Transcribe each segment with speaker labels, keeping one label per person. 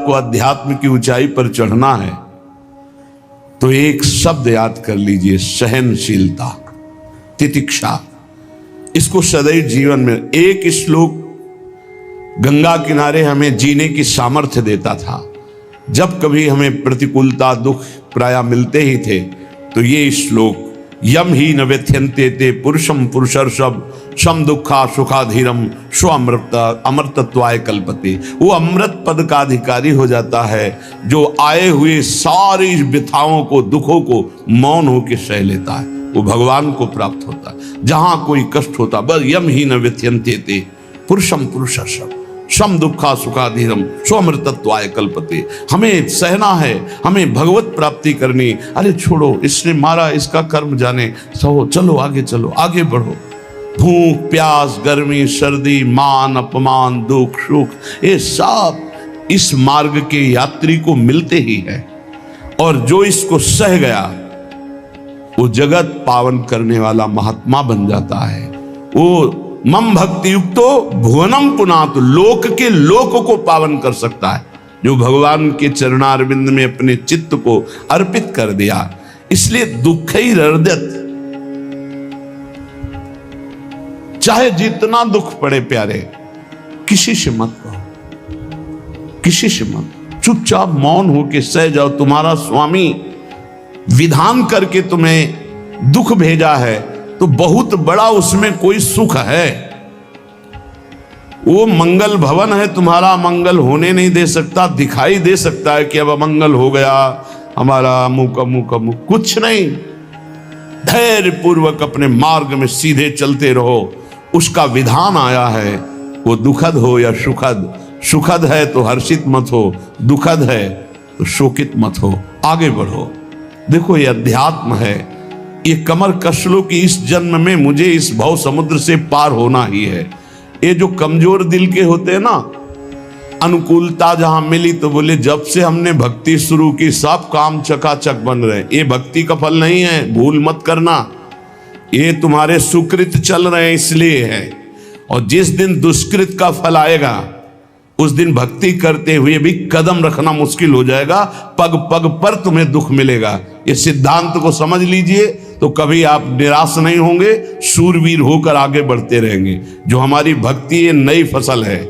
Speaker 1: को अध्यात्म की ऊंचाई पर चढ़ना है तो एक शब्द याद कर लीजिए, सहनशीलता, तितिक्षा। इसको सदैव जीवन में एक श्लोक गंगा किनारे हमें जीने की सामर्थ्य देता था। जब कभी हमें प्रतिकूलता दुख प्राय मिलते ही थे तो ये श्लोक, यम ही न व्यथ्यन्ते ते पुरुषम पुरुषर्षभ सम दुखा सुखाधीरम स्व अमृतत्वाय कल्पते। वो अमृत पद का अधिकारी हो जाता है जो आए हुए सारी व्यथाओं को दुखों को मौन होकर सह लेता है, वो भगवान को प्राप्त होता है। जहां कोई कष्ट होता बस यम ही न व्यथ्यन्ते ते पुरुषम पुरुषर्षभ सम दुखा सुखाधीरम स्वमृतत्वाय कल्पते। हमें सहना है, हमें भगवत प्राप्ति करनी। अरे छोड़ो, इसने मारा, इसका कर्म जाने, सहो, चलो आगे, चलो आगे बढ़ो। भूख प्यास गर्मी सर्दी मान अपमान दुख सुख, ये सब इस मार्ग के यात्री को मिलते ही है। और जो इसको सह गया वो जगत पावन करने वाला महात्मा बन जाता है। वो मम भक्ति युक्तो भुवनम पुनात, लोक के लोक को पावन कर सकता है जो भगवान के चरणारविंद में अपने चित्त को अर्पित कर दिया। इसलिए दुख ही हृदयत, चाहे जितना दुख पड़े प्यारे, किसी से मत कहो, किसी से मत, चुपचाप मौन होके सह जाओ। तुम्हारा स्वामी विधान करके तुम्हें दुख भेजा है तो बहुत बड़ा उसमें कोई सुख है। वो मंगल भवन है, तुम्हारा मंगल होने नहीं दे सकता। दिखाई दे सकता है कि अब अमंगल हो गया हमारा, अमुक अमुक अमुक, कुछ नहीं। धैर्य पूर्वक अपने मार्ग में सीधे चलते रहो। उसका विधान आया है, वो दुखद हो या सुखद, सुखद है तो हर्षित मत हो, दुखद है तो शोकित मत हो, आगे बढ़ो। देखो ये अध्यात्म है, ये कमर कस लो कि इस जन्म में मुझे इस भव समुद्र से पार होना ही है। ये जो कमजोर दिल के होते हैं ना, अनुकूलता जहां मिली तो बोले जब से हमने भक्ति शुरू की सब काम चकाचक बन रहे। ये भक्ति का फल नहीं है, भूल मत करना। ये तुम्हारे सुकृत चल रहे हैं इसलिए है। और जिस दिन दुष्कृत का फल आएगा उस दिन भक्ति करते हुए भी कदम रखना मुश्किल हो जाएगा, पग पग पर तुम्हें दुख मिलेगा। ये सिद्धांत को समझ लीजिए तो कभी आप निराश नहीं होंगे, शूरवीर होकर आगे बढ़ते रहेंगे। जो हमारी भक्ति ये नई फसल है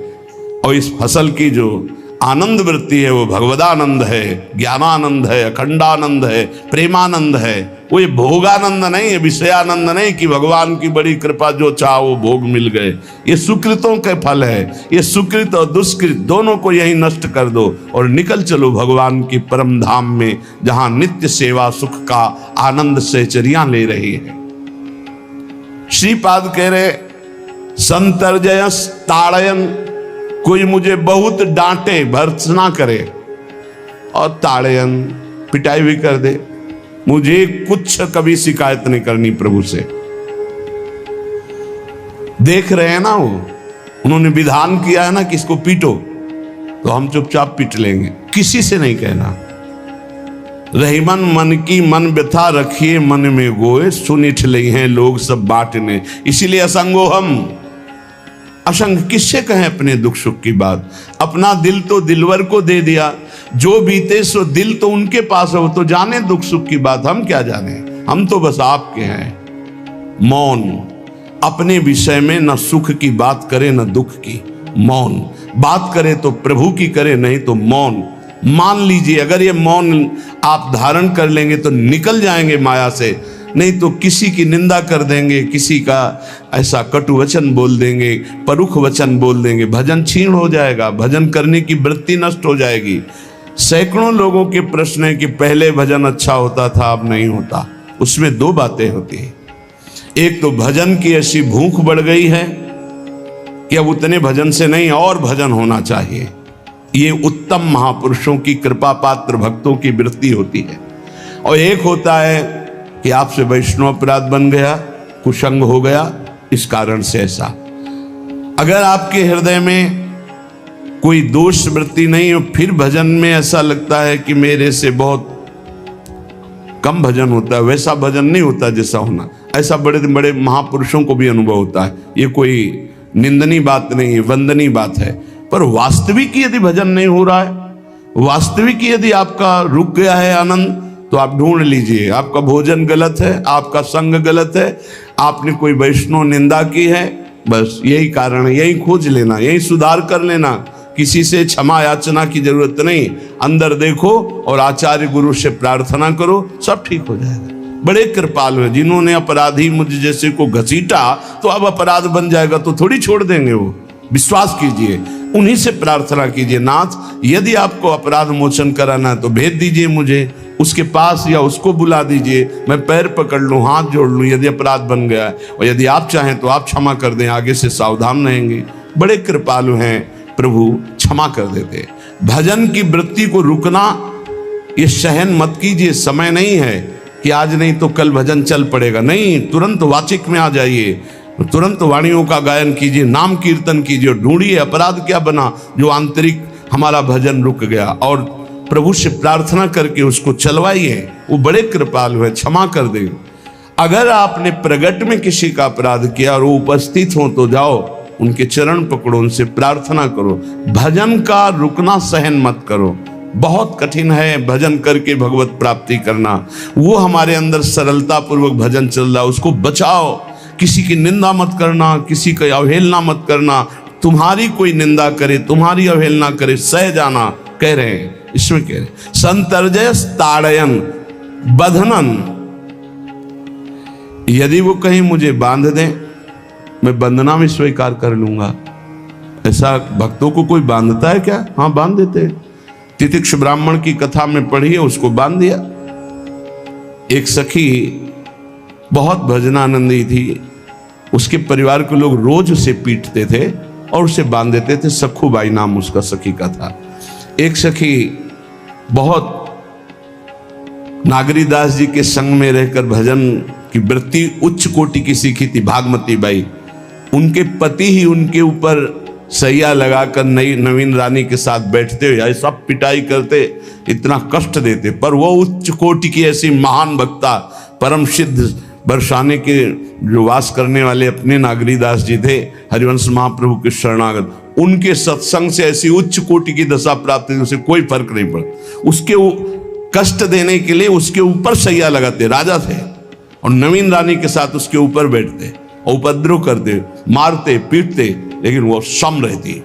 Speaker 1: और इस फसल की जो आनंद वृत्ति है वो भगवदानंद है, ज्ञानानंद है, अखंडानंद है, प्रेमानंद है। वो ये भोगानंद नहीं है, विषयानंद नहीं कि भगवान की बड़ी कृपा जो चाहो वो भोग मिल गए। ये सुकृतों के फल है। ये सुकृत और दुष्कृत दोनों को यही नष्ट कर दो और निकल चलो भगवान की परम धाम में, जहां नित्य सेवा सुख का आनंद सहचरियां ले रही है। श्रीपाद कह रहे संतर्जयस ताड़यन, कोई मुझे बहुत डांटे भर्त्सना करे और ताड़यन पिटाई भी कर दे, मुझे कुछ कभी शिकायत नहीं करनी प्रभु से। देख रहे हैं ना, वो उन्होंने विधान किया है ना कि इसको पीटो, तो हम चुपचाप पीट लेंगे, किसी से नहीं कहना। रहीमन मन की मन व्यथा रखिए मन में गोए, सुनिठ ले हैं लोग सब बांटने। इसीलिए असंगो हम, असंग किससे कहें अपने दुख सुख की बात। अपना दिल तो दिलवर को दे दिया, जो बीते सो दिल तो उनके पास है, वो तो जाने दुख सुख की बात, हम क्या जाने, हम तो बस आपके हैं। मौन, अपने विषय में न सुख की बात करे न दुख की, मौन। बात करे तो प्रभु की करे, नहीं तो मौन। मान लीजिए अगर ये मौन आप धारण कर लेंगे तो निकल जाएंगे माया से, नहीं तो किसी की निंदा कर देंगे, किसी का ऐसा कटु वचन बोल देंगे, परुख वचन बोल देंगे, भजन छीण हो जाएगा, भजन करने की वृत्ति नष्ट हो जाएगी। सैकड़ों लोगों के प्रश्न है कि पहले भजन अच्छा होता था अब नहीं होता। उसमें दो बातें होती है, एक तो भजन की ऐसी भूख बढ़ गई है कि अब उतने भजन से नहीं और भजन होना चाहिए। ये उत्तम महापुरुषों की कृपा पात्र भक्तों की वृत्ति होती है। और एक होता है कि आपसे वैष्णव अपराध बन गया, कुसंग हो गया, इस कारण से ऐसा। अगर आपके हृदय में कोई दोष वृत्ति नहीं हो, फिर भजन में ऐसा लगता है कि मेरे से बहुत कम भजन होता है, वैसा भजन नहीं होता जैसा होना। ऐसा बड़े बड़े महापुरुषों को भी अनुभव होता है। ये कोई निंदनीय बात नहीं है, वंदनीय बात है। पर वास्तविक यदि भजन नहीं हो रहा है वास्तविक यदि आपका रुक गया है आनंद, तो आप ढूंढ लीजिए। आपका भोजन गलत है, आपका संग गलत है, आपने कोई वैष्णव निंदा की है, बस यही कारण है। यही खोज लेना, यही सुधार कर लेना। किसी से क्षमा याचना की जरूरत नहीं। अंदर देखो और आचार्य गुरु से प्रार्थना करो, सब ठीक हो जाएगा। बड़े कृपालु है। जिन्होंने अपराधी मुझ जैसे को घसीटा तो अब अपराध बन जाएगा, तो थोड़ी छोड़ देंगे वो। विश्वास कीजिए, उन्हीं से प्रार्थना कीजिए, नाथ यदि आपको अपराध मोचन कराना है तो भेज दीजिए मुझे उसके पास, या उसको बुला दीजिए, मैं पैर पकड़ लूं, हाथ जोड़ लूं यदि अपराध बन गया है, और यदि आप चाहें तो आप क्षमा कर दें, आगे से सावधान रहेंगे। बड़े कृपालु हैं प्रभु, क्षमा कर देते। भजन की वृत्ति को रुकना ये सहन मत कीजिए। समय नहीं है कि आज नहीं तो कल भजन चल पड़ेगा, नहीं, तुरंत वाचिक में आ जाइए, तुरंत वाणियों का गायन कीजिए, नाम कीर्तन कीजिए, ढूंढिए अपराध क्या बना जो आंतरिक हमारा भजन रुक गया, और प्रभु से प्रार्थना करके उसको चलवाइए। वो बड़े कृपालु है, क्षमा कर दे। अगर आपने प्रगट में किसी का अपराध किया और वो उपस्थित हो तो जाओ, उनके चरण पकड़ो, उनसे प्रार्थना करो। भजन का रुकना सहन मत करो। बहुत कठिन है भजन करके भगवत प्राप्ति करना। वो हमारे अंदर सरलता पूर्वक भजन चल रहा है, उसको बचाओ। किसी की निंदा मत करना, किसी की अवहेलना मत करना। तुम्हारी कोई निंदा करे, तुम्हारी अवहेलना करे, सह जाना कह रहे हैं, इसमें कह रहे हैं। संतर्जय ताड़यन बंधनन, यदि वो कहीं मुझे बांध दें, मैं बंधना में स्वीकार कर लूंगा। ऐसा भक्तों को कोई बांधता है क्या? हाँ, बांध देते हैं। तितिक्ष ब्राह्मण की कथा में पढ़िए, उसको बांध दिया। एक सखी बहुत भजनानंदी थी, उसके परिवार के लोग रोज उसे पीटते थे और उसे बांध देते थे। सखूबाई नाम उसका सखी का था। एक सखी बहुत नागरीदास जी के संग में रहकर भजन की वृत्ति उच्च कोटि की सीखी थी, भागमती बाई। उनके पति ही उनके ऊपर सैया लगाकर नवीन रानी के साथ बैठते हुए सब पिटाई करते, इतना कष्ट देते, पर वो उच्च कोटि की ऐसी महान वक्ता, परम सिद्ध बरसाने के जो वास करने वाले अपने नागरीदास जी थे, हरिवंश महाप्रभु के शरणागत, उनके सत्संग से ऐसी उच्च कोटि की दशा प्राप्त हुई, उसे कोई फर्क नहीं पड़ता। उसके कष्ट देने के लिए उसके ऊपर सैया लगाते, राजा थे, और नवीन रानी के साथ उसके ऊपर बैठते और उपद्रव करते, मारते पीटते, लेकिन वो सम रहती।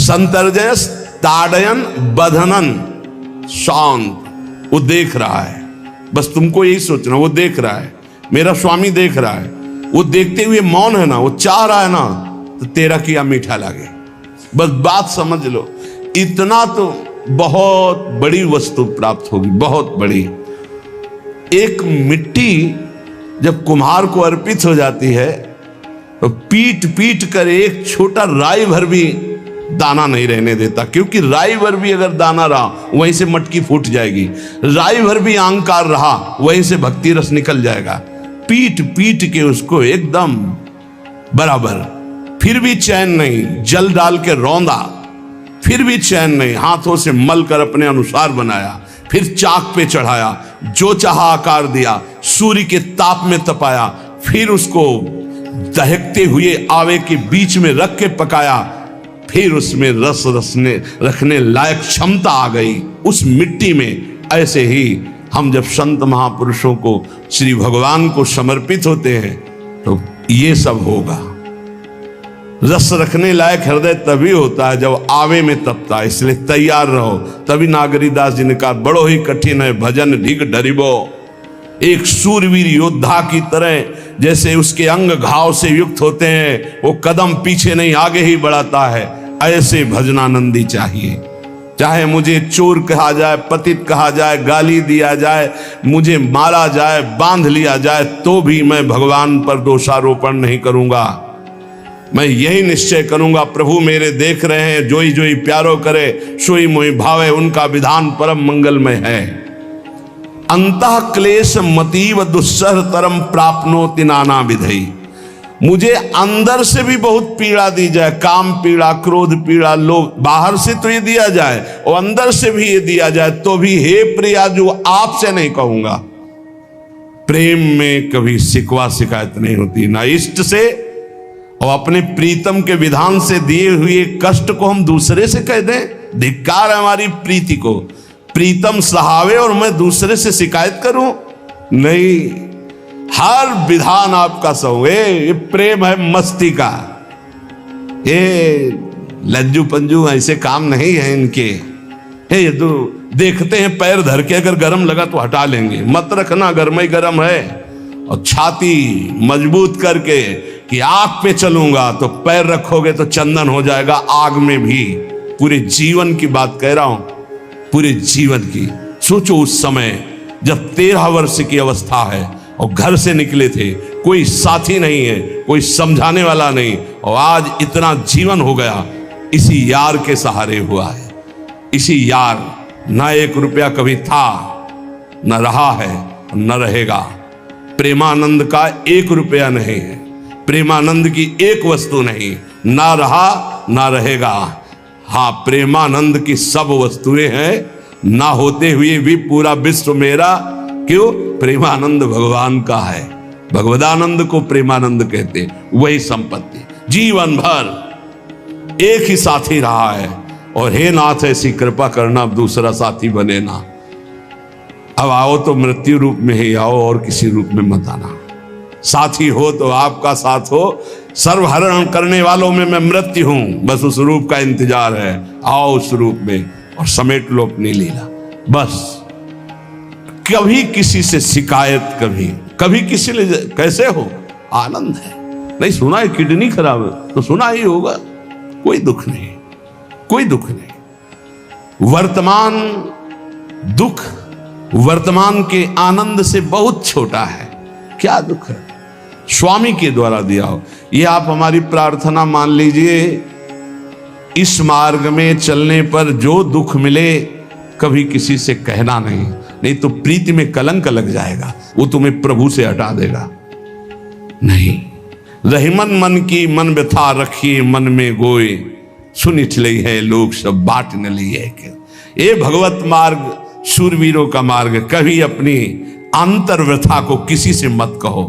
Speaker 1: संतर्जयस ताड़यन बंधनन, शांत। वो देख रहा है, बस तुमको यही सोचना, वो देख रहा है, मेरा स्वामी देख रहा है। वो देखते हुए मौन है ना, वो चाह रहा है ना, तो तेरा किया मीठा लागे। बस बात समझ लो, इतना तो बहुत बड़ी वस्तु प्राप्त होगी, बहुत बड़ी। एक मिट्टी जब कुम्हार को अर्पित हो जाती है तो पीट पीट कर एक छोटा राई भर भी दाना नहीं रहने देता, क्योंकि राई भर भी अगर दाना रहा वहीं से मटकी फूट जाएगी, राई भर भी अहंकार रहा वहीं से भक्ति रस निकल जाएगा। पीट पीट के उसको एकदम बराबर, फिर भी चैन नहीं, जल डाल के रौंदा, फिर भी चैन नहीं, हाथों से मल कर अपने अनुसार बनाया, फिर चाक पे चढ़ाया, जो चाहा आकार दिया, सूर्य के ताप में तपाया, फिर उसको दहकते हुए आवे के बीच में रख के पकाया, फिर उसमें रस रखने लायक क्षमता आ गई उस मिट्टी में। ऐसे ही हम जब संत महापुरुषों को, श्री भगवान को समर्पित होते हैं तो ये सब होगा। रस रखने लायक हृदय तभी होता है जब आवे में तपता है, इसलिए तैयार रहो। तभी नागरीदास जी ने कहा, बड़ो ही कठिन है भजन ढिग डरिबो। एक सूरवीर योद्धा की तरह जैसे उसके अंग घाव से युक्त होते हैं, वो कदम पीछे नहीं आगे ही बढ़ाता है, ऐसे भजनानंदी चाहिए। चाहे मुझे चोर कहा जाए, पतित कहा जाए, गाली दिया जाए, मुझे मारा जाए, बांध लिया जाए, तो भी मैं भगवान पर दोषारोपण नहीं करूंगा। मैं यही निश्चय करूंगा, प्रभु मेरे देख रहे हैं, जोई जोई प्यारो करे, सोई मोई भावे, उनका विधान परम मंगलमय है। अंतः क्लेश मतीव दुस्सह तरम प्राप्नोति नाना विधि। मुझे अंदर से भी बहुत पीड़ा दी जाए, काम पीड़ा, क्रोध पीड़ा, लोग बाहर से तो ये दिया जाए और अंदर से भी ये दिया जाए, तो भी हे प्रिया जो आपसे नहीं कहूंगा। प्रेम में कभी शिकवा शिकायत नहीं होती, ना इष्ट से और अपने प्रीतम के विधान से दिए हुए कष्ट को हम दूसरे से कह दें, धिक्कार है हमारी प्रीति को। प्रीतम सहावे और मैं दूसरे से शिकायत करूं? नहीं, हर विधान आपका सहो। ये प्रेम है मस्ती का, ये लज्जू पंजू ऐसे काम नहीं है इनके। ये तो देखते हैं पैर धर के, अगर गर्म लगा तो हटा लेंगे, मत रखना गर्म ही गर्म है। और छाती मजबूत करके कि आग पे चलूंगा तो पैर रखोगे तो चंदन हो जाएगा आग में भी। पूरे जीवन की बात कह रहा हूं, पूरे जीवन की। सोचो उस समय जब 13 वर्ष की अवस्था है और घर से निकले थे, कोई साथी नहीं है, कोई समझाने वाला नहीं, और आज इतना जीवन हो गया इसी यार के सहारे हुआ है। इसी यार, ना 1 रुपया कभी था, न रहा है, न रहेगा। प्रेमानंद का 1 रुपया नहीं है, प्रेमानंद की एक वस्तु नहीं, ना रहा ना रहेगा। हाँ, प्रेमानंद की सब वस्तुएं हैं, ना होते हुए भी पूरा विश्व मेरा। क्यों? प्रेमानंद भगवान का है। भगवदानंद को प्रेमानंद कहते हैं। वही संपत्ति जीवन भर एक ही साथी रहा है। और हे नाथ, ऐसी कृपा करना अब दूसरा साथी बने ना। अब आओ तो मृत्यु रूप में ही आओ, और किसी रूप में मत आना। साथी हो तो आपका साथ हो। सर्वहरण करने वालों में मैं मृत्यु हूं, बस उस रूप का इंतजार है। आओ उस रूप में और समेट लो अपनी लीला। बस कभी किसी से शिकायत, कभी किसी ने कैसे हो, आनंद है। नहीं सुना है किडनी खराब है तो सुना ही होगा, कोई दुख नहीं, कोई दुख नहीं। वर्तमान दुख वर्तमान के आनंद से बहुत छोटा है। क्या दुख है? स्वामी के द्वारा दिया हो। ये आप हमारी प्रार्थना मान लीजिए। इस मार्ग में चलने पर जो दुख मिले कभी किसी से कहना नहीं, नहीं तो प्रीति में कलंक लग जाएगा, वो तुम्हें प्रभु से हटा देगा। नहीं, रहीमन मन की मन व्यथा रखिए मन में गोए, सुनिठ लई है लोग सब बाट न ली है। ये भगवत मार्ग शूरवीरों का मार्ग। कभी अपनी अंतर व्यथा को किसी से मत कहो।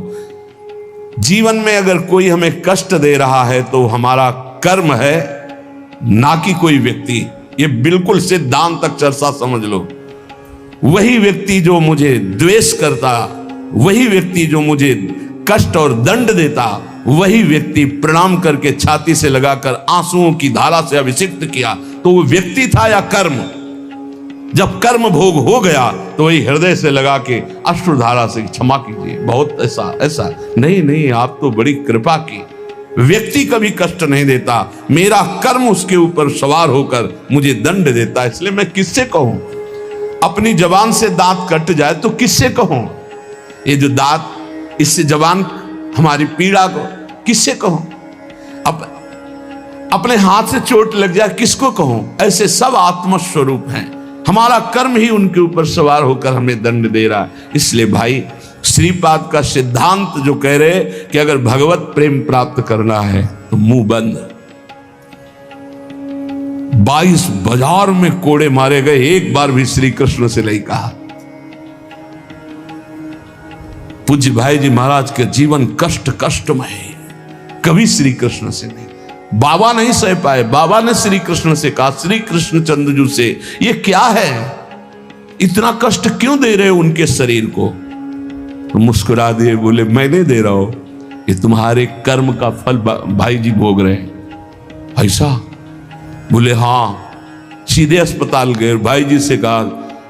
Speaker 1: जीवन में अगर कोई हमें कष्ट दे रहा है तो हमारा कर्म है, ना कि कोई व्यक्ति। ये बिल्कुल सिद्धांत तक चर्चा समझ लो। वही व्यक्ति जो मुझे द्वेष करता, वही व्यक्ति जो मुझे कष्ट और दंड देता, वही व्यक्ति प्रणाम करके छाती से लगाकर आंसुओं की धारा से अभिषिक्त किया, तो वो व्यक्ति था या कर्म? जब कर्म भोग हो गया तो वही हृदय से लगा के अश्रुधारा से क्षमा कीजिए, बहुत ऐसा नहीं, आप तो बड़ी कृपा की। व्यक्ति कभी कष्ट नहीं देता, मेरा कर्म उसके ऊपर सवार होकर मुझे दंड देता। इसलिए मैं किससे कहूं? अपनी जबान से दांत कट जाए तो किससे कहूं? ये जो दांत, इससे जबान हमारी पीड़ा को किससे कहूं? अब अपने हाथ से चोट लग जाए किसको कहूं? ऐसे सब आत्मस्वरूप हैं। हमारा कर्म ही उनके ऊपर सवार होकर हमें दंड दे रहा है। इसलिए भाई, श्रीपाद का सिद्धांत जो कह रहे कि अगर भगवत प्रेम प्राप्त करना है तो मुंह बंद। 22 बाजार में कोड़े मारे गए, एक बार भी श्री कृष्ण से नहीं कहा। पूज्य भाई जी महाराज के जीवन कष्टमय है, कभी श्री कृष्ण से नहीं। बाबा नहीं सह पाए, बाबा ने श्री कृष्ण से कहा, श्री कृष्ण चंद्रजू से, ये क्या है, इतना कष्ट क्यों दे रहे हो उनके शरीर को? तो मुस्कुरा दिए, बोले मैं नहीं दे रहा हूं, ये तुम्हारे कर्म का फल भाई जी भोग रहे हैं। ऐसा? बोले हाँ। सीधे अस्पताल गए, भाई जी से कहा,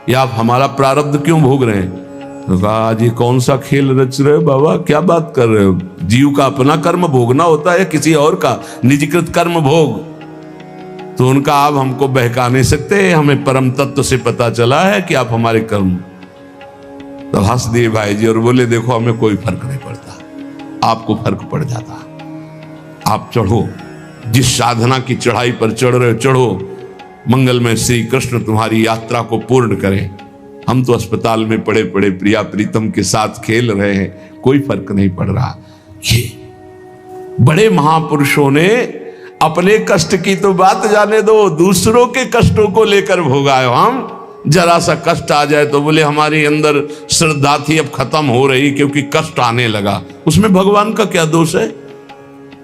Speaker 1: ये आप हमारा प्रारब्ध क्यों भोग रहे हैं? तो कहा, आज ये कौन सा खेल रच रहे हो बाबा, क्या बात कर रहे हो? जीव का अपना कर्म भोगना होता है, किसी और का निजीकृत कर्म भोग? तो उनका आप हमको बहका नहीं सकते, हमें परम तत्व से पता चला है कि आप हमारे कर्म। तो हंस दिए भाई जी और बोले, देखो हमें कोई फर्क नहीं पड़ता, आपको फर्क पड़ जाता। आप चढ़ो, जिस साधना की चढ़ाई पर चढ़ रहे हो चढ़ो, मंगलमय श्री कृष्ण तुम्हारी यात्रा को पूर्ण करें। हम तो अस्पताल में पड़े पड़े प्रिया प्रीतम के साथ खेल रहे हैं, कोई फर्क नहीं पड़ रहा। ये बड़े महापुरुषों ने अपने कष्ट की तो बात जाने दो, दूसरों के कष्टों को लेकर भोगाए। हम जरा सा कष्ट आ जाए तो बोले हमारी अंदर श्रद्धा थी अब खत्म हो रही क्योंकि कष्ट आने लगा। उसमें भगवान का क्या दोष है?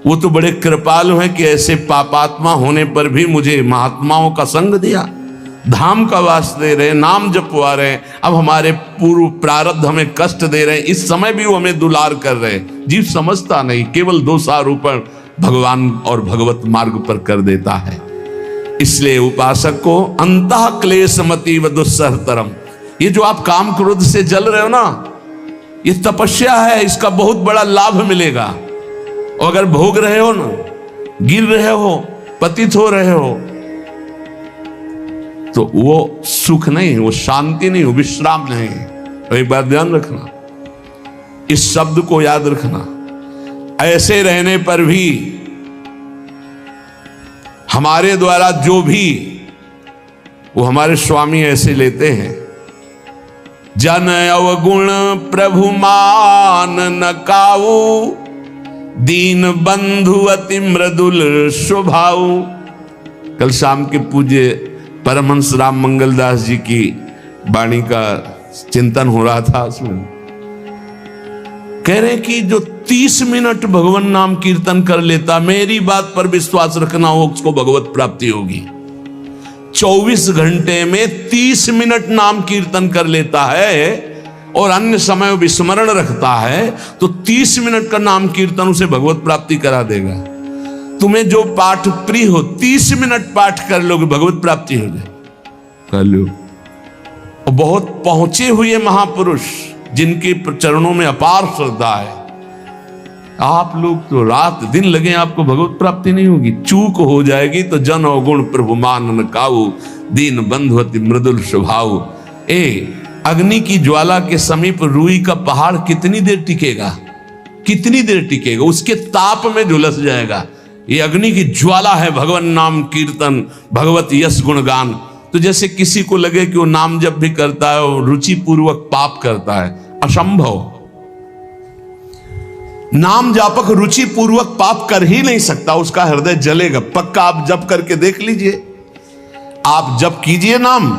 Speaker 1: वो तो बड़े कृपालु हैं कि ऐसे पापात्मा होने पर भी मुझे महात्माओं का संग दिया, धाम का वास दे रहे, नाम जपवा रहे। अब हमारे पूर्व प्रारब्ध हमें कष्ट दे रहे हैं, इस समय भी वो हमें दुलार कर रहे हैं। जीव समझता नहीं, केवल दोषारोपण भगवान और भगवत मार्ग पर कर देता है। इसलिए उपासक को अंतः क्लेशमति व दुस्सहतरम, ये जो आप काम क्रोध से जल रहे हो ना, ये तपस्या है, इसका बहुत बड़ा लाभ मिलेगा। और अगर भोग रहे हो ना, गिर रहे हो, पतित हो रहे हो, तो वो सुख नहीं, वो शांति नहीं, वो विश्राम नहीं। तो एक बार ध्यान रखना, इस शब्द को याद रखना। ऐसे रहने पर भी हमारे द्वारा जो भी, वो हमारे स्वामी ऐसे लेते हैं। जन अवगुण प्रभु मान न काऊ, दीन बंधु अति मृदुल स्वभाव। कल शाम के पूज्य परमहंस राम मंगल दास जी की वाणी का चिंतन हो रहा था, उसमें कह रहे कि जो 30 मिनट भगवान नाम कीर्तन कर लेता, मेरी बात पर विश्वास रखना, हो उसको भगवत प्राप्ति होगी। 24 घंटे में 30 मिनट नाम कीर्तन कर लेता है और अन्य समय विस्मरण रखता है, तो 30 मिनट का नाम कीर्तन उसे भगवत प्राप्ति करा देगा। तुम्हें जो पाठ प्रिय हो, 30 मिनट पाठ कर लोगे, भगवत प्राप्ति हो जाए, कर लो। और बहुत पहुंचे हुए महापुरुष जिनके चरणों में अपार श्रद्धा है, आप लोग तो रात दिन लगे, आपको भगवत प्राप्ति नहीं होगी। चूक हो जाएगी तो जन अवगुण प्रभु मान न काऊ, दीन बंधु अति मृदुल स्वभाव। अग्नि की ज्वाला के समीप रुई का पहाड़ कितनी देर टिकेगा, कितनी देर टिकेगा, उसके ताप में झुलस जाएगा। ये अग्नि की ज्वाला है भगवान नाम कीर्तन, भगवत यश गुणगान। तो जैसे किसी को लगे कि वो नाम जब भी करता है वो रुचि पूर्वक पाप करता है, असंभव। नाम जापक रुचि पूर्वक पाप कर ही नहीं सकता, उसका हृदय जलेगा पक्का। आप जप करके देख लीजिए, आप जप कीजिए नाम,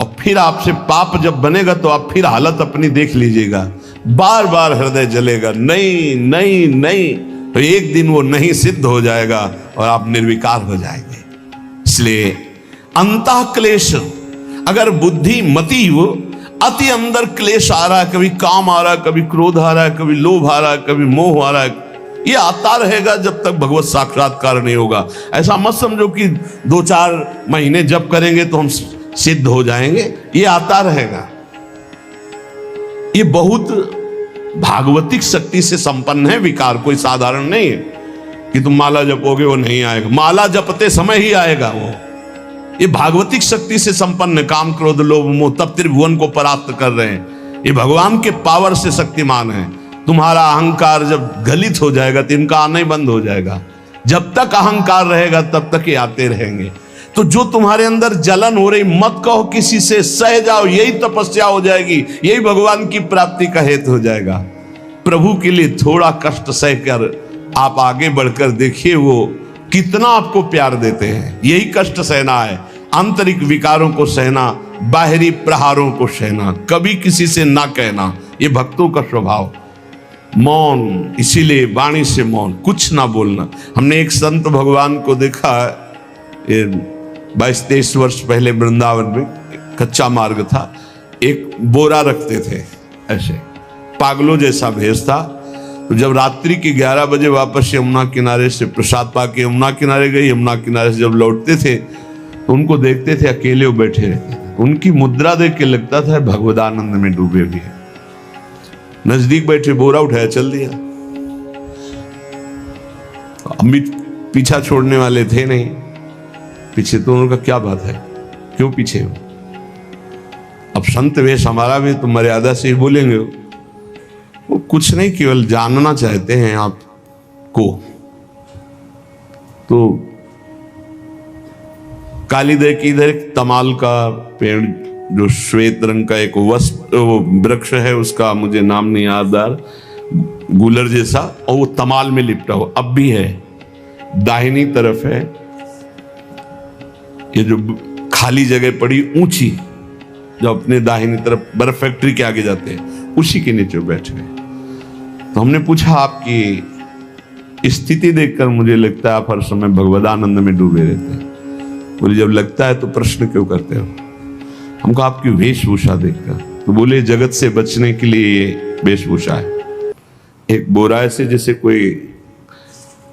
Speaker 1: और फिर आपसे पाप जब बनेगा तो आप फिर हालत अपनी देख लीजिएगा, बार बार हृदय जलेगा, नहीं नहीं नहीं। तो एक दिन वो नहीं सिद्ध हो जाएगा और आप निर्विकार हो जाएंगे। इसलिए अंतः क्लेश, अगर बुद्धि मति वो अति अंदर क्लेश आ रहा है, कभी काम आ रहा है, कभी क्रोध आ रहा है, कभी लोभ आ रहा है, कभी मोह आ रहा है, ये आता रहेगा जब तक भगवत साक्षात्कार नहीं होगा। ऐसा मत समझो कि 2-4 महीने जप करेंगे तो हम सिद्ध हो जाएंगे, ये आता रहेगा। ये बहुत भागवतिक शक्ति से संपन्न है विकार, कोई साधारण नहीं है कि तुम माला जपोगे वो नहीं आएगा, माला जपते समय ही आएगा वो। ये भागवतिक शक्ति से संपन्न, काम क्रोध लोभ मोह तब त्रिभुवन को परास्त कर रहे हैं। ये भगवान के पावर से शक्तिमान है। तुम्हारा अहंकार जब गलित हो जाएगा तो इनका आना ही बंद हो जाएगा। जब तक अहंकार रहेगा तब तक ये आते रहेंगे। तो जो तुम्हारे अंदर जलन हो रही, मत कहो किसी से, सह जाओ, यही तपस्या हो जाएगी, यही भगवान की प्राप्ति का हेतु हो जाएगा। प्रभु के लिए थोड़ा कष्ट सहकर आप आगे बढ़कर देखिए वो कितना आपको प्यार देते हैं। यही कष्ट सहना है, आंतरिक विकारों को सहना, बाहरी प्रहारों को सहना, कभी किसी से ना कहना, ये भक्तों का स्वभाव। मौन, इसीलिए वाणी से मौन, कुछ ना बोलना। हमने एक संत भगवान को देखा, 22-23 वर्ष पहले वृंदावन में कच्चा मार्ग था, एक बोरा रखते थे, ऐसे पागलों जैसा भेष था। तो जब रात्रि के 11 बजे वापस यमुना किनारे से प्रसाद पाके यमुना किनारे गए, यमुना किनारे से जब लौटते थे तो उनको देखते थे अकेले वो बैठे रहते थे। उनकी मुद्रा देख के लगता था भगवदानंद में डूबे भी है। नजदीक बैठे, बोरा उठाया, चल दिया। अमित पीछा छोड़ने वाले थे नहीं, पीछे तो उनका क्या बात है, क्यों पीछे हो। अब संत वेश हमारा भी तो मर्यादा से ही बोलेंगे, वो कुछ नहीं, केवल जानना चाहते हैं आपको। तो कालीदह की इधर तमाल का पेड़, जो श्वेत रंग का एक वृक्ष है, उसका मुझे नाम नहीं याद आ रहा, गुलर जैसा, और वो तमाल में लिपटा हुआ अब भी है। दाहिनी तरफ है ये जो खाली जगह पड़ी ऊंची, जो अपने दाहिनी तरफ बर्फ फैक्ट्री के आगे जाते हैं, उसी के नीचे बैठे हुए। तो हमने पूछा आपकी स्थिति देखकर मुझे लगता है आप हर समय भगवदानंद में डूबे रहते हैं। बोले जब लगता है तो प्रश्न क्यों करते हो? हमको आपकी वेशभूषा देखकर। तो बोले जगत से बचने के लिए ये वेशभूषा है। एक बोरा ऐसे जैसे कोई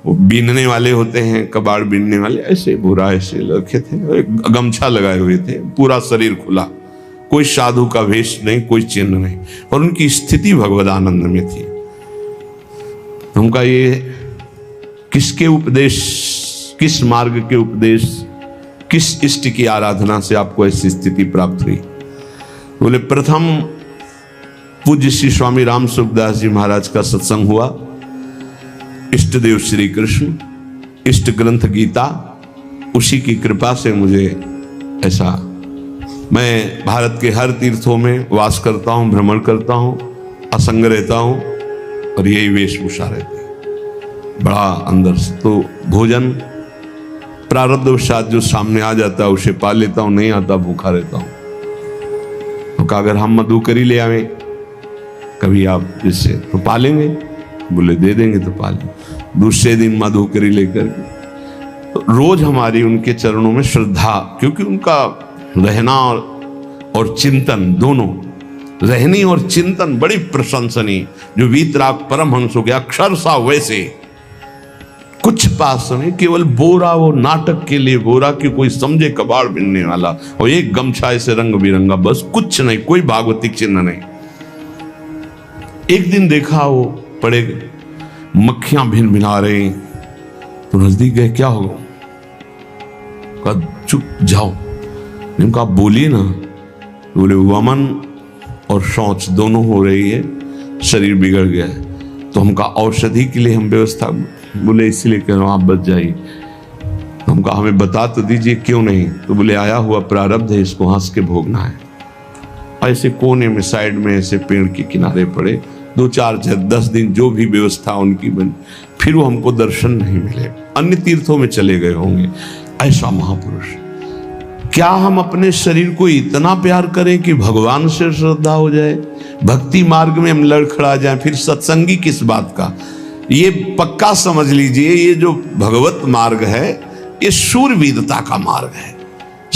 Speaker 1: बीनने वाले होते हैं, कबाड़ बीनने वाले, ऐसे बोरा ऐसे रखे थे, एक गमछा लगाए हुए थे, पूरा शरीर खुला, कोई साधु का वेश नहीं, कोई चिन्ह नहीं, और उनकी स्थिति भगवदानंद में थी। उनका ये किसके उपदेश, किस मार्ग के उपदेश, किस इष्ट की आराधना से आपको ऐसी स्थिति प्राप्त हुई? बोले प्रथम पूज्य श्री स्वामी राम सुखदास जी महाराज का सत्संग हुआ, इष्ट देव श्री कृष्ण, इष्ट ग्रंथ गीता, उसी की कृपा से मुझे ऐसा, मैं भारत के हर तीर्थों में वास करता हूँ, भ्रमण करता हूँ, असंग रहता हूँ, और यही वेशभूषा रहती है। बड़ा अंदर से तो भोजन प्रारब्धवशात जो सामने आ जाता है उसे पा लेता हूँ, नहीं आता भूखा रहता हूँ। तो कहा अगर हम मधुकरी ले आवे कभी आप इससे तो पालेंगे? बोले दे देंगे तो पालेंगे। दूसरे दिन मधुकरी लेकर तो रोज हमारी उनके चरणों में श्रद्धा, क्योंकि उनका रहना और चिंतन दोनों, रहनी और चिंतन बड़ी प्रशंसनीय। जो वीतराग परमहंस हो गया अक्षर सा वैसे, कुछ पास नहीं, केवल बोरा, वो नाटक के लिए बोरा कि कोई समझे कबाड़ बिनने वाला, और एक गमछा ऐसे रंग बिरंगा, बस कुछ नहीं, कोई भागवतिक चिन्ह नहीं। एक दिन देखा वो पड़े मक्खियां भिन भिना रही, तो नजदीक गए, क्या होगा? कहा चुप जाओ। कहा बोलिए ना। बोले वमन और शौच दोनों हो रही है, शरीर बिगड़ गया है, तो हमका औषधि के लिए हम व्यवस्था, बोले इसलिए कह रहा हूं आप बच जाइए। हम कहा हमें बता तो दीजिए क्यों नहीं? तो बोले आया हुआ प्रारब्ध है, इसको हंस के भोगना है। ऐसे कोने में साइड में ऐसे पेड़ के किनारे पड़े, 2-4-10 दिन जो भी व्यवस्था उनकी बनी, फिर वो हमको दर्शन नहीं मिले, अन्य तीर्थों में चले गए होंगे। ऐसा महापुरुष। क्या हम अपने शरीर को इतना प्यार करें कि भगवान से श्रद्धा हो जाए, भक्ति मार्ग में हम लड़खड़ा जाएं, फिर सत्संगी किस बात का? ये पक्का समझ लीजिए, ये जो भगवत मार्ग है ये शूरवीरता का मार्ग है,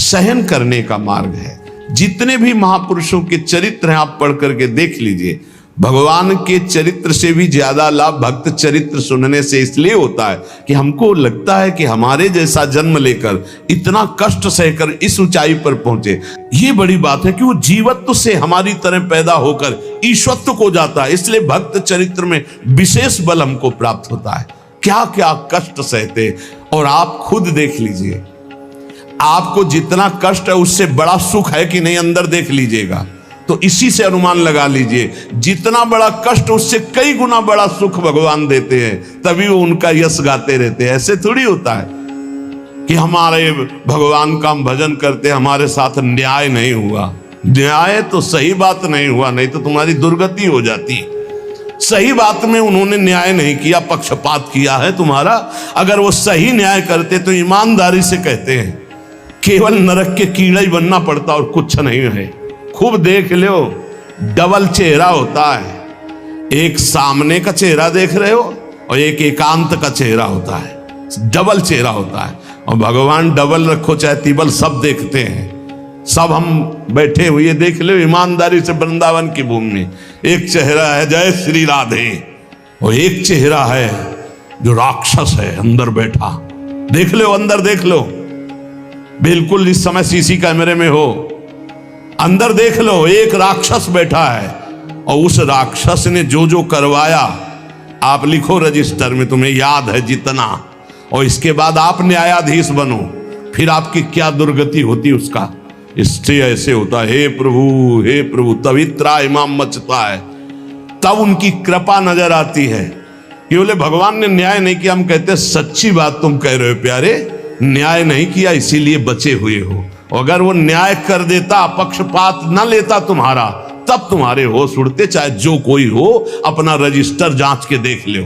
Speaker 1: सहन करने का मार्ग है। जितने भी महापुरुषों के चरित्र हैं आप पढ़ करके देख लीजिए, भगवान के चरित्र से भी ज्यादा लाभ भक्त चरित्र सुनने से इसलिए होता है कि हमको लगता है कि हमारे जैसा जन्म लेकर इतना कष्ट सहकर इस ऊंचाई पर पहुंचे, ये बड़ी बात है कि वो जीवत्व से हमारी तरह पैदा होकर ईश्वत्व को जाता है। इसलिए भक्त चरित्र में विशेष बल हमको प्राप्त होता है। क्या क्या कष्ट सहते, और आप खुद देख लीजिए, आपको जितना कष्ट है उससे बड़ा सुख है कि नहीं, अंदर देख लीजिएगा तो इसी से अनुमान लगा लीजिए, जितना बड़ा कष्ट उससे कई गुना बड़ा सुख भगवान देते हैं, तभी वो उनका यश गाते रहते हैं। ऐसे थोड़ी होता है कि हमारे भगवान का हम भजन करते, हमारे साथ न्याय नहीं हुआ। न्याय तो सही बात नहीं हुआ, नहीं तो तुम्हारी दुर्गति हो जाती। सही बात में उन्होंने न्याय नहीं किया, पक्षपात किया है तुम्हारा। अगर वो सही न्याय करते तो ईमानदारी से कहते हैं, केवल नरक के कीड़ा ही बनना पड़ता और कुछ नहीं है। खूब देख लो, डबल चेहरा होता है, एक सामने का चेहरा देख रहे हो और एक एकांत का चेहरा होता है, डबल चेहरा होता है। और भगवान डबल रखो चाहे तिबल, सब देखते हैं। सब हम बैठे हुए देख लो ईमानदारी से वृंदावन की भूमि में, एक चेहरा है जय श्री राधे, और एक चेहरा है जो राक्षस है अंदर बैठा। देख लो, अंदर देख लो, बिल्कुल इस समय सीसी कैमरे में हो, अंदर देख लो, एक राक्षस बैठा है, और उस राक्षस ने जो जो करवाया आप लिखो रजिस्टर में, तुम्हें याद है जितना, और इसके बाद आप न्यायाधीश बनो, फिर आपकी क्या दुर्गति होती उसका। इससे ऐसे होता है, हे प्रभु, तभी त्राहिमाम मचता है, तब उनकी कृपा नजर आती है कि बोले भगवान ने न्याय नहीं किया। हम कहते सच्ची बात तुम कह रहे हो प्यारे, न्याय नहीं किया इसीलिए बचे हुए हो। अगर वो न्याय कर देता, पक्षपात न लेता तुम्हारा, तब तुम्हारे होश उड़ते, चाहे जो कोई हो, अपना रजिस्टर जांच के देख लो।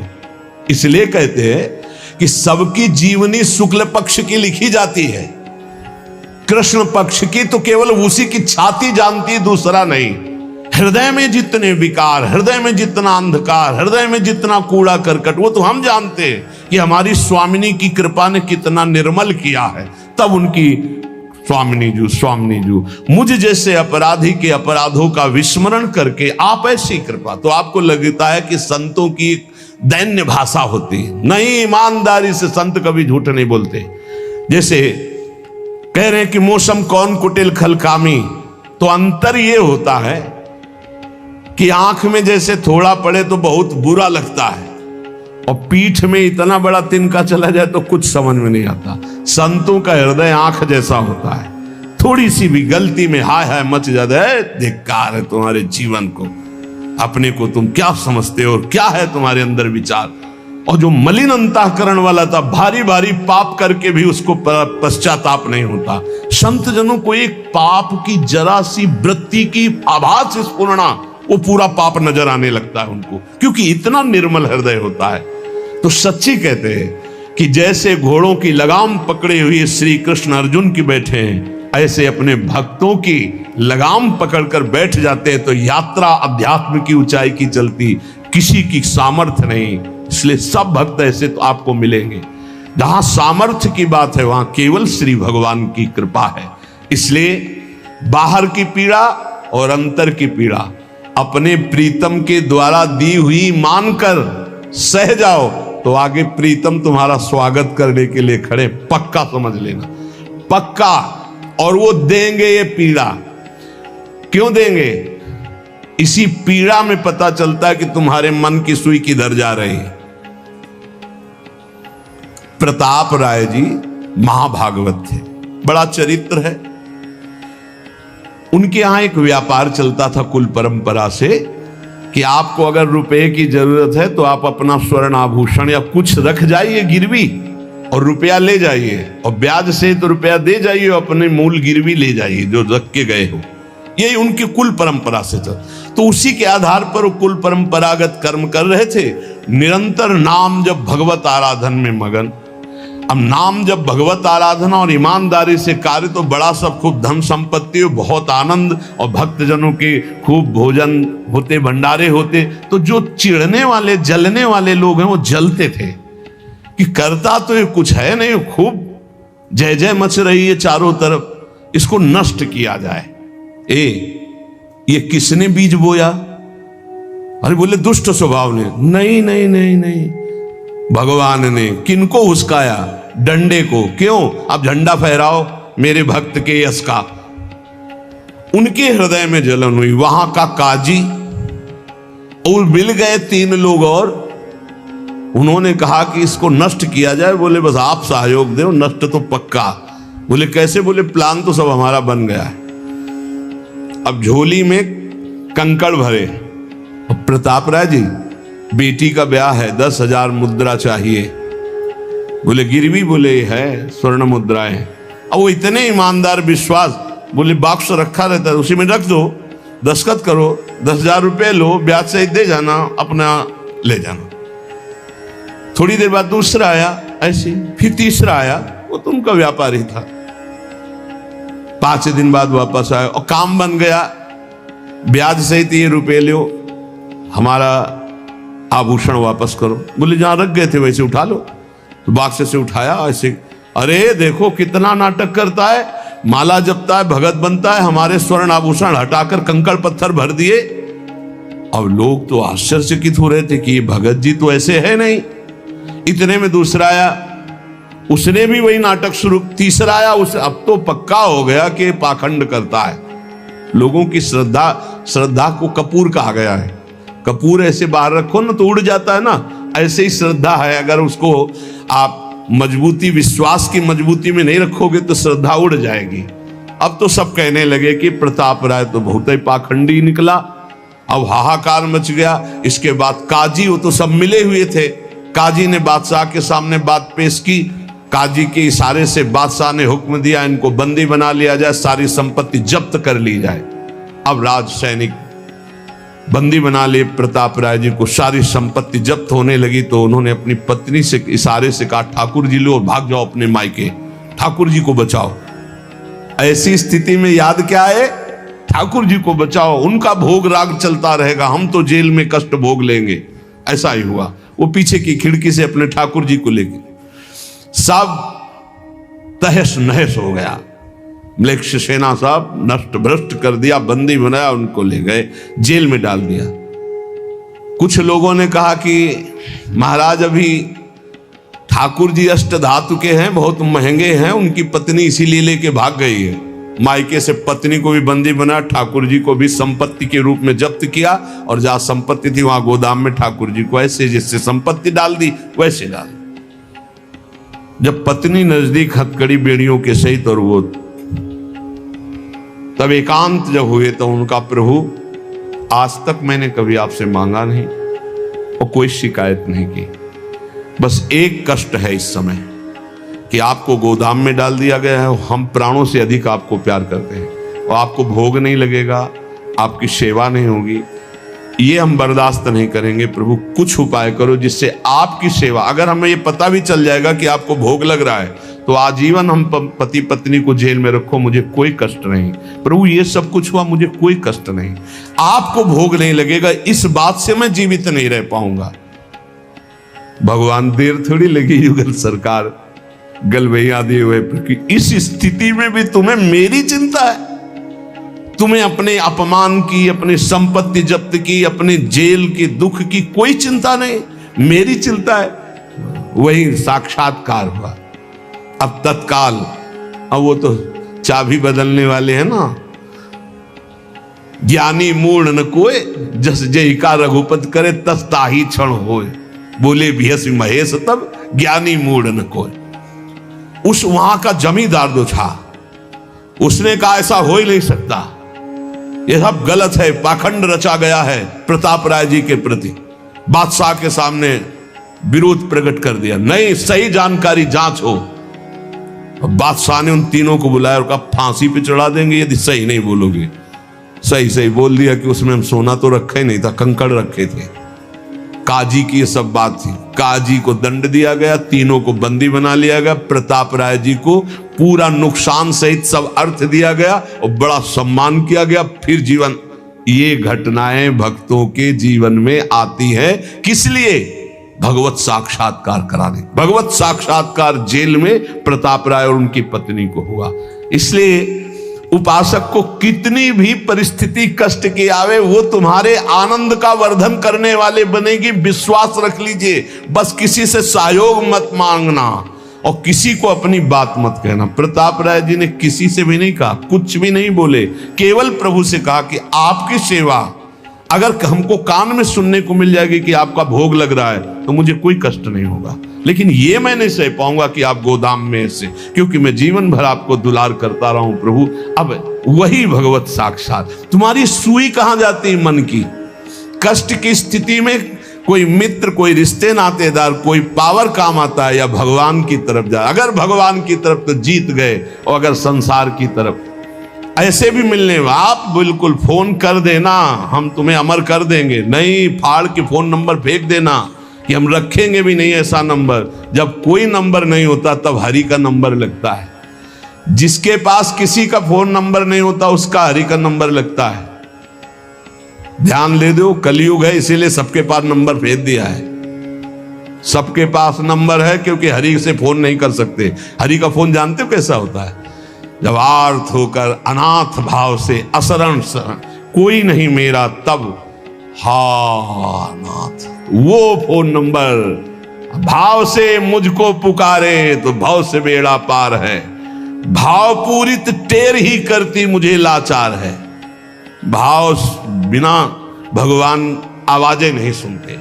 Speaker 1: इसलिए कहते हैं कि सबकी जीवनी शुक्ल पक्ष की लिखी जाती है, कृष्ण पक्ष की तो केवल उसी की छाती जानती, दूसरा नहीं। हृदय में जितने विकार, हृदय में जितना अंधकार, हृदय में जितना कूड़ा करकट, वो तो हम जानते हैं कि हमारी स्वामिनी की कृपा ने कितना निर्मल किया है। तब उनकी स्वामिनी जू मुझ जैसे अपराधी के अपराधों का विस्मरण करके आप ऐसी कृपा। तो आपको लगता है कि संतों की एक दैन्य भाषा होती है। नहीं, ईमानदारी से संत कभी झूठ नहीं बोलते। जैसे कह रहे हैं कि मौसम कौन कुटिल खलकामी, तो अंतर ये होता है कि आंख में जैसे थोड़ा पड़े तो बहुत बुरा लगता है, और पीठ में इतना बड़ा तिनका चला जाए तो कुछ समझ में नहीं आता। संतों का हृदय आंख जैसा होता है, थोड़ी सी भी गलती में हाय हाय मच जाता है। धिक्कार है तुम्हारे जीवन को, अपने को तुम क्या समझते हो और क्या है तुम्हारे अंदर विचार। और जो मलिन अंतःकरण वाला था, भारी भारी पाप करके भी उसको पश्चाताप नहीं होता। संत जनों को एक पाप की जरा सी वृत्ति की आभास स्फुरना, वो पूरा पाप नजर आने लगता है उनको, क्योंकि इतना निर्मल हृदय होता है। तो सच्ची कहते हैं कि जैसे घोड़ों की लगाम पकड़े हुए श्री कृष्ण अर्जुन की बैठे हैं, ऐसे अपने भक्तों की लगाम पकड़कर बैठ जाते हैं। तो यात्रा अध्यात्म की ऊंचाई की चलती, किसी की सामर्थ्य नहीं। इसलिए सब भक्त ऐसे तो आपको मिलेंगे। जहां सामर्थ्य की बात है वहां केवल श्री भगवान की कृपा है। इसलिए बाहर की पीड़ा और अंतर की पीड़ा अपने प्रीतम के द्वारा दी हुई मानकर सह जाओ, तो आगे प्रीतम तुम्हारा स्वागत करने के लिए खड़े, पक्का समझ लेना, पक्का। और वो देंगे ये पीड़ा। क्यों देंगे? इसी पीड़ा में पता चलता है कि तुम्हारे मन की सुई किधर जा रही है। प्रताप राय जी महाभागवत थे, बड़ा चरित्र है। उनके यहां एक व्यापार चलता था कुल परंपरा से कि आपको अगर रुपए की जरूरत है तो आप अपना स्वर्ण आभूषण या कुछ रख जाइए गिरवी और रुपया ले जाइए, और ब्याज से तो रुपया दे जाइए, अपने मूल गिरवी ले जाइए जो रख के गए हो। यही उनकी कुल परंपरा से था। तो उसी के आधार पर वो कुल परंपरागत कर्म कर रहे थे। निरंतर नाम जब भगवत आराधन में मगन। अब नाम जब भगवत आराधना और ईमानदारी से कार्य, तो बड़ा सब खूब धन संपत्ति, बहुत आनंद, और भक्तजनों के खूब भोजन होते, भंडारे होते। तो जो चिढ़ने वाले जलने वाले लोग हैं वो जलते थे कि करता तो ये कुछ है नहीं, खूब जय जय मच रही है चारों तरफ, इसको नष्ट किया जाए। ये किसने बीज बोया? अरे बोले दुष्ट स्वभाव ने। नहीं नहीं नहीं नहीं, भगवान ने। किनको उस्काया? डंडे को। क्यों? अब झंडा फहराओ मेरे भक्त के यश का। उनके हृदय में जलन हुई। वहां का काजी और मिल गए 3 लोग, और उन्होंने कहा कि इसको नष्ट किया जाए। बोले बस आप सहयोग दो, नष्ट तो पक्का। बोले कैसे? बोले प्लान तो सब हमारा बन गया है। अब झोली में कंकड़ भरे। प्रताप राय जी, बेटी का ब्याह है, 10,000 मुद्रा चाहिए। बोले गिरवी? बोले है, स्वर्ण मुद्राएं। अब वो इतने ईमानदार, विश्वास, बोले बॉक्स रखा रहता है, उसी में रख दो, दस्तखत करो, 10,000 रुपए लो, ब्याज से दे जाना, अपना ले जाना। थोड़ी देर बाद दूसरा आया ऐसे, फिर तीसरा आया, वो तो उनका व्यापार ही था। 5 दिन बाद वापस आया और काम बन गया। ब्याज सहित ये रुपए लो, हमारा आभूषण वापस करो। बोले जहां रख गए थे वैसे उठा लो। तो बाक्स से उठाया ऐसे। अरे देखो कितना नाटक करता है, माला जपता है, भगत बनता है, हमारे स्वर्ण आभूषण हटाकर कंकड़ पत्थर भर दिए। अब लोग तो आश्चर्यचकित हो रहे थे कि ये भगत जी तो ऐसे है नहीं। इतने में दूसरा आया, उसने भी वही नाटक शुरू। तीसरा आया, उसे अब तो पक्का हो गया कि पाखंड करता है। लोगों की श्रद्धा को कपूर कहा गया है। कपूर ऐसे बाहर रखो ना तो उड़ जाता है ना, ऐसे ही श्रद्धा है। अगर उसको आप मजबूती, विश्वास की मजबूती में नहीं रखोगे तो श्रद्धा उड़ जाएगी। अब तो सब कहने लगे कि प्रताप राय तो बहुत ही पाखंडी निकला। अब हाहाकार मच गया। इसके बाद काजी, वो तो सब मिले हुए थे, काजी ने बादशाह के सामने बात पेश की। काजी के इशारे से बादशाह ने हुक्म दिया इनको बंदी बना लिया जाए, सारी संपत्ति जब्त कर ली जाए। अब राज सैनिक बंदी बना लिए प्रताप राय जी को। सारी संपत्ति जब्त होने लगी तो उन्होंने अपनी पत्नी से इशारे से कहा ठाकुर जी लो और भाग जाओ अपने मायके, ठाकुर जी को बचाओ। ऐसी स्थिति में याद क्या है? ठाकुर जी को बचाओ, उनका भोग राग चलता रहेगा, हम तो जेल में कष्ट भोग लेंगे। ऐसा ही हुआ। वो पीछे की खिड़की से अपने ठाकुर जी को लेके सब तहस नहस हो गया। म्लेच्छ सेना साहब नष्ट भ्रष्ट कर दिया, बंदी बनाया, उनको ले गए, जेल में डाल दिया। कुछ लोगों ने कहा कि महाराज अभी ठाकुर जी अष्ट धातु के हैं, बहुत महंगे हैं, उनकी पत्नी इसीलिए लेके भाग गई है। मायके से पत्नी को भी बंदी बनाया, ठाकुर जी को भी संपत्ति के रूप में जब्त किया, और जहां संपत्ति थी वहां गोदाम में ठाकुर जी को ऐसे जैसे संपत्ति डाल दी वैसे डाल दी। जब पत्नी नजदीक हथकड़ी बेड़ियों के सहित और वो तब एकांत जब हुए तो उनका प्रभु आज तक मैंने कभी आपसे मांगा नहीं और कोई शिकायत नहीं की, बस एक कष्ट है इस समय कि आपको गोदाम में डाल दिया गया है, हम प्राणों से अधिक आपको प्यार करते हैं और आपको भोग नहीं लगेगा, आपकी सेवा नहीं होगी, ये हम बर्दाश्त नहीं करेंगे। प्रभु कुछ उपाय करो जिससे आपकी सेवा, अगर हमें ये पता भी चल जाएगा कि आपको भोग लग रहा है तो आजीवन हम पति पत्नी को जेल में रखो, मुझे कोई कष्ट नहीं। प्रभु ये सब कुछ हुआ, मुझे कोई कष्ट नहीं, आपको भोग नहीं लगेगा, इस बात से मैं जीवित नहीं रह पाऊंगा। भगवान देर थोड़ी लगी युगल सरकार गलबैया दिए हुए, क्योंकि इस स्थिति में भी तुम्हें मेरी चिंता है। तुम्हें अपने अपमान की, अपनी संपत्ति जब्त की, अपने जेल के दुख की कोई चिंता नहीं, मेरी चिंता है। वही साक्षात्कार हुआ। अब तत्काल, अब वो तो चाबी बदलने वाले हैं ना, ज्ञानी मूढ़ न कोय, जस जय का रघुपत करे तस ताही क्षण होय, बोले भियस महेश तब ज्ञानी मूढ़ न कोय। उस वहां का जमींदार जो था उसने कहा ऐसा हो ही नहीं सकता, यह सब गलत है, पाखंड रचा गया है प्रताप राय जी के प्रति। बादशाह के सामने विरोध प्रकट कर दिया, नहीं सही जानकारी जांच हो। बादशाह ने उन तीनों को बुलाया और कहा फांसी पे चढ़ा देंगे यदि सही नहीं बोलोगे। सही सही बोल दिया कि उसमें हम सोना तो रखा ही नहीं था, कंकड़ रखे थे। काजी की ये सब बात थी। काजी को दंड दिया गया, तीनों को बंदी बना लिया गया, प्रताप राय जी को पूरा नुकसान सहित सब अर्थ दिया गया और बड़ा सम्मान किया गया। फिर जीवन, ये घटनाएं भक्तों के जीवन में आती है किस लिए? भगवत साक्षात्कार कराने। भगवत साक्षात्कार जेल में प्रताप राय और उनकी पत्नी को हुआ। इसलिए उपासक को कितनी भी परिस्थिति कष्ट की आवे, वो तुम्हारे आनंद का वर्धन करने वाले बनेगी, विश्वास रख लीजिए। बस किसी से सहयोग मत मांगना और किसी को अपनी बात मत कहना। प्रताप राय जी ने किसी से भी नहीं कहा, कुछ भी नहीं बोले, केवल प्रभु से कहा कि आपकी सेवा अगर हमको कान में सुनने को मिल जाएगी कि आपका भोग लग रहा है तो मुझे कोई कष्ट नहीं होगा, लेकिन ये मैं नहीं सह पाऊंगा कि आप गोदाम में से, क्योंकि मैं जीवन भर आपको दुलार करता रहा हूं प्रभु। अब वही भगवत साक्षात। तुम्हारी सुई कहां जाती है मन की? कष्ट की स्थिति में कोई मित्र, कोई रिश्ते नातेदार, कोई पावर काम आता है या भगवान की तरफ जाए? अगर भगवान की तरफ तो जीत गए, और अगर संसार की तरफ ऐसे भी मिलने, आप बिल्कुल फोन कर देना, हम तुम्हें अमर कर देंगे, नहीं फाड़ के फोन नंबर फेंक देना कि हम रखेंगे भी नहीं ऐसा नंबर। जब कोई नंबर नहीं होता तब हरि का नंबर लगता है। जिसके पास किसी का फोन नंबर नहीं होता उसका हरि का नंबर लगता है। ध्यान ले दो, कलयुग है इसीलिए सबके पास नंबर भेज दिया है। सबके पास नंबर है क्योंकि हरि से फोन नहीं कर सकते। हरि का फोन जानते हो कैसा होता है? जब आर्थ होकर अनाथ भाव से असरण शरण कोई नहीं मेरा, तब हा नाथ, वो फोन नंबर भाव से मुझको पुकारे तो भाव से बेड़ा पार है। भाव पूरित टेर ही करती मुझे लाचार है। भाव बिना भगवान आवाजें नहीं सुनते।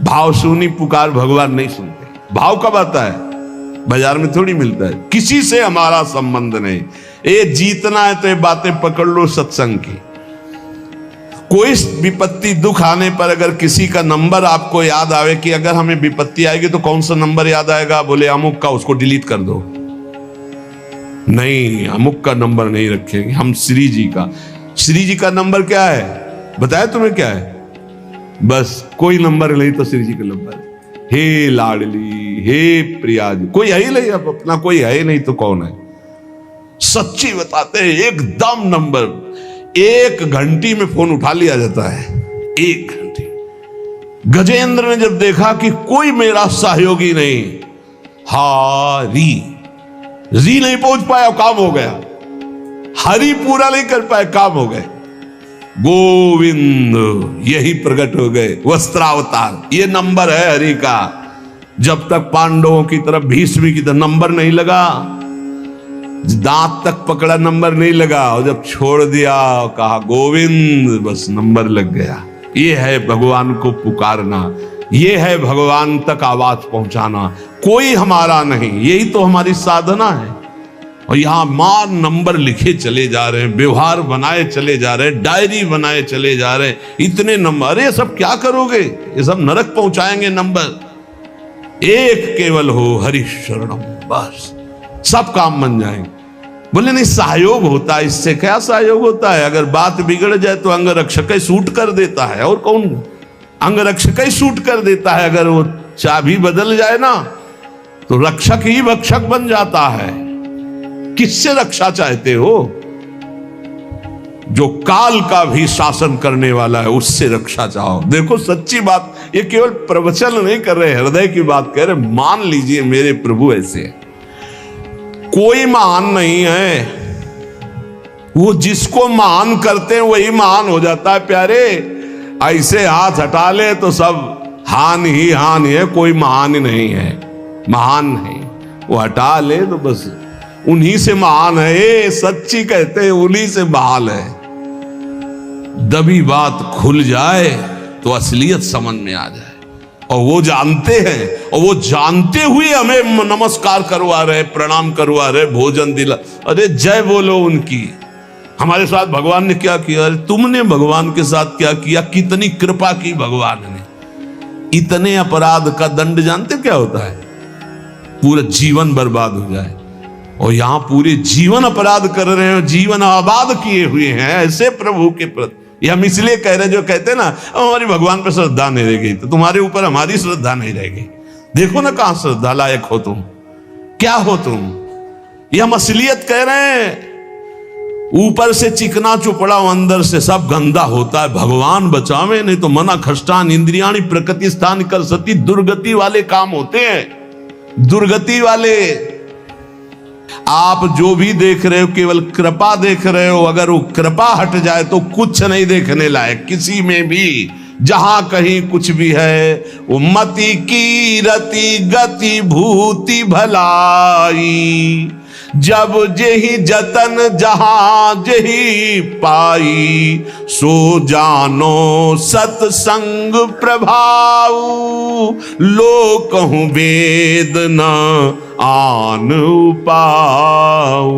Speaker 1: भाव सुनी पुकार भगवान नहीं सुनते। भाव कब आता है? बाजार में थोड़ी मिलता है। किसी से हमारा संबंध नहीं। ये जीतना है तो ये बातें पकड़ लो सत्संग की। कोई विपत्ति दुख आने पर अगर किसी का नंबर आपको याद आवे कि अगर हमें विपत्ति आएगी तो कौन सा नंबर याद आएगा? बोले अमुक का, उसको डिलीट कर दो। नहीं, अमुक का नंबर नहीं रखेंगे हम, श्री जी का। श्री जी का नंबर क्या है बताया तुम्हें? क्या है? बस कोई नंबर नहीं तो श्री जी का नंबर, हे लाडली, हे प्रिया जी। कोई है ही नहीं, अब अपना कोई है ही नहीं तो कौन है? सच्ची बताते हैं, एकदम नंबर। 1 घंटी में फोन उठा लिया जाता है, 1 घंटी। गजेंद्र ने जब देखा कि कोई मेरा सहयोगी नहीं, री नहीं पहुंच पाया, काम हो गया। हरि पूरा नहीं कर पाए, काम हो गए। गोविंद यही प्रकट हो गए, वस्त्रावतार। ये नंबर है हरि का। जब तक पांडवों की तरफ, भीष्म की तरफ नंबर नहीं लगा, दांत तक पकड़ा, नंबर नहीं लगा, और जब छोड़ दिया, कहा गोविंद, बस नंबर लग गया। ये है भगवान को पुकारना, ये है भगवान तक आवाज पहुंचाना। कोई हमारा नहीं, यही तो हमारी साधना है। और यहां मान नंबर लिखे चले जा रहे हैं, व्यवहार बनाए चले जा रहे हैं, डायरी बनाए चले जा रहे हैं, इतने नंबर। अरे सब क्या करोगे, ये सब नरक पहुंचाएंगे नंबर। एक केवल हो हरि शरणम, बस सब काम बन जाएंगे। बोले नहीं, सहयोग होता है। इससे क्या सहयोग होता है? अगर बात बिगड़ जाए तो अंगरक्षक ही शूट कर देता है, और कौन? अंगरक्षक ही शूट कर देता है। अगर वो चाबी बदल जाए ना तो रक्षक ही भक्षक बन जाता है। किससे रक्षा चाहते हो? जो काल का भी शासन करने वाला है, उससे रक्षा चाहो। देखो सच्ची बात, ये केवल प्रवचन नहीं कर रहे, हृदय की बात कह रहे। मान लीजिए मेरे प्रभु ऐसे है, कोई महान नहीं है, वो जिसको महान करते हैं वही महान हो जाता है प्यारे। ऐसे हाथ हटा ले तो सब हान ही हान है, कोई महान ही नहीं है, महान नहीं। वो हटा ले तो बस उन्हीं से महान है। सच्ची कहते हैं, उन्हीं से महान है। दबी बात खुल जाए तो असलियत समझ में आ जाए, और वो जानते हैं, और वो जानते हुए हमें नमस्कार करवा रहे, प्रणाम करवा रहे, भोजन दिला। अरे जय बोलो उनकी। हमारे साथ भगवान ने क्या किया? अरे तुमने भगवान के साथ क्या किया? कितनी कृपा की भगवान ने। इतने अपराध का दंड जानते क्या होता है? पूरा जीवन बर्बाद हो जाए। और यहां पूरे जीवन अपराध कर रहे हैं, जीवन आबाद किए हुए हैं ऐसे प्रभु के प्रति। ये हम इसलिए कह रहे हैं, जो कहते हैं ना हमारी भगवान पर श्रद्धा नहीं रह गई, तो तुम्हारे ऊपर हमारी श्रद्धा नहीं रह गई। देखो ना कहां श्रद्धा लायक हो तुम, क्या हो तुम। ये हम असलियत कह रहे हैं। ऊपर से चिकना चुपड़ा, अंदर से सब गंदा होता है। भगवान बचावे, नहीं तो मना खष्टान इंद्रियाणी प्रकृति स्थान कर सती। दुर्गति वाले काम होते हैं, दुर्गति वाले। आप जो भी देख रहे हो केवल कृपा देख रहे हो। अगर वो कृपा हट जाए तो कुछ नहीं देखने लायक किसी में भी। जहां कहीं कुछ भी है, वो मति की रति गति भूति भलाई। जब जेहि जतन जहां जेहि पाई, सो जानो सत्संग प्रभाव। लोकहु वेद न आन पाऊ।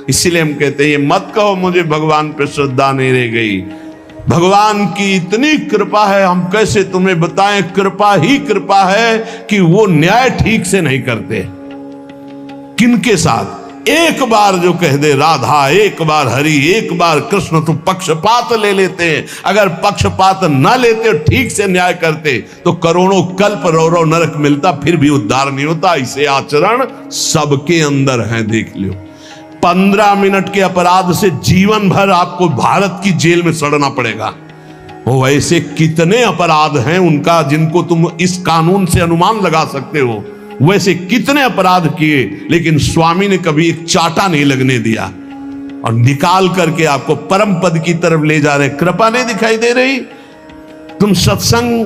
Speaker 1: इसीलिए हम कहते हैं, ये मत कहो मुझे भगवान पे श्रद्धा नहीं रह गई। भगवान की इतनी कृपा है, हम कैसे तुम्हें बताएं। कृपा ही कृपा है कि वो न्याय ठीक से नहीं करते। किनके साथ? एक बार जो कह दे राधा, एक बार हरि, एक बार कृष्ण, तो पक्षपात ले लेते हैं। अगर पक्षपात न लेते, ठीक से न्याय करते, तो करोड़ों कल्प रौरव नरक मिलता, फिर भी उद्धार नहीं होता। इसे आचरण सबके अंदर है, देख लो। 15 मिनट के अपराध से जीवन भर आपको भारत की जेल में सड़ना पड़ेगा। वो ऐसे कितने अपराध हैं उनका, जिनको तुम इस कानून से अनुमान लगा सकते हो। वैसे कितने अपराध किए, लेकिन स्वामी ने कभी एक चाटा नहीं लगने दिया, और निकाल करके आपको परम पद की तरफ ले जा रहे। कृपा नहीं दिखाई दे रही? तुम सत्संग,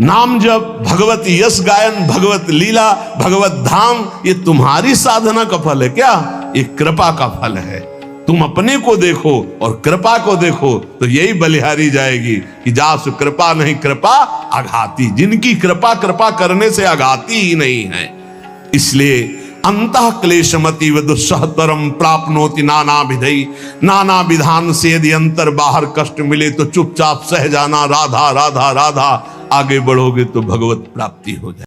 Speaker 1: नाम जप, भगवत यश गायन, भगवत लीला, भगवत धाम, ये तुम्हारी साधना का फल है क्या? ये कृपा का फल है। तुम अपने को देखो और कृपा को देखो, तो यही बलिहारी जाएगी कि जासु कृपा नहीं कृपा आघाती। जिनकी कृपा कृपा करने से आघाती ही नहीं है। इसलिए अंतः क्लेशमति दुस्सहतरम प्राप्नोति नाना विधि। नाना विधान से यदि अंतर बाहर कष्ट मिले तो चुपचाप सह जाना, राधा राधा राधा। आगे बढ़ोगे तो भगवत प्राप्ति हो जाए।